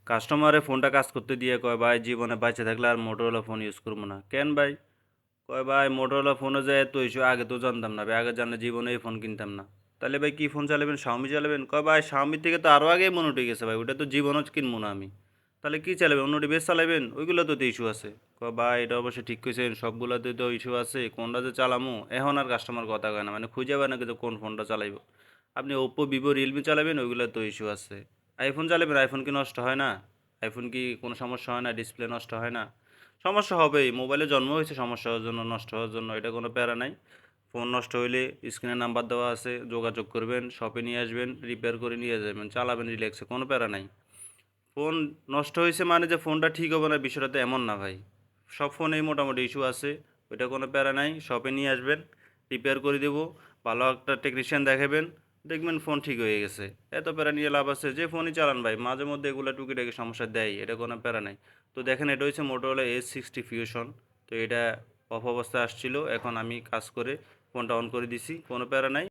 কাস্টমারে ফোনটা কাজ করতে দিয়ে কয় ভাই জীবনে বাইচে থাকলে আর মোটরোলা ফোন ইউজ করবো না। কেন ভাই? কয় ভাই মোটরোলা ফোনে যে এত ইস্যু আগে তো জানতাম না ভাই, আগে জানলে জীবনে এই ফোন কিনতাম না। তাহলে ভাই কি ফোন চালাবেন? শাওমি চালাবেন? কয় ভাই শাওমির থেকে তো আরও আগেই মনে উঠে গেছে ভাই, ওটা তো জীবনও কিনবো না আমি। তাহলে কি চালাবেন? অন্য ডিভাইস চালাবেন? ওইগুলো তো ইস্যু আছে। কয় ভাই এটা অবশ্যই ঠিক কইছেন, সবগুলোতে তো ইস্যু আছে, কোনটা যে চালামু এখন আর কাস্টমার কথা কয় না, মানে খুঁজে পায় না কিন্তু কোন ফোনটা চালাইবো। আপনি ওপ্পো ভিভো রিয়েলমি চালাবেন, ওইগুলো তো ইস্যু আছে। আইফোন চালাবেন, আইফোন কি নষ্ট হয় না? আইফোন কি কোনো সমস্যা হয় না? ডিসপ্লে নষ্ট হয় না? সমস্যা হবেই, মোবাইলে জন্ম হয়েছে সমস্যা হওয়ার জন্য, নষ্ট হওয়ার জন্য, এটা কোনো প্যারা নাই। ফোন নষ্ট হইলে স্ক্রিনে নাম্বার দেওয়া আছে, যোগাযোগ করবেন, শপে নিয়ে আসবেন, রিপেয়ার করে নিয়ে যাবেন, চালাবেন রিল্যাক্সে, কোনো প্যারা নাই। ফোন নষ্ট হয়েছে মানে যে ফোনটা ঠিক হবে না বিষয়টা তো এমন না ভাই। সব ফোনেই মোটামুটি ইস্যু আছে, ওইটা কোনো প্যারা নাই। শপে নিয়ে আসবেন, রিপেয়ার করে দেবো, ভালো একটা টেকনিশিয়ান দেখাবেন, দেখবেন ফোন ঠিক হয়ে গেছে। এত প্যারা নিয়ে লাভ আছে? যে ফোনই চালান ভাই, মাঝে মধ্যে এগুলো টুকিটাকি সমস্যা দেয়, এটা কোনো প্যারা নাই। তো দেখেন এটা হচ্ছে মোটোরোলা S60 ফিউশন। তো এটা অফ অবস্থায় আসছিল, এখন আমি কাজ করে ফোনটা অন করে দিছি, কোনো প্যারা নাই।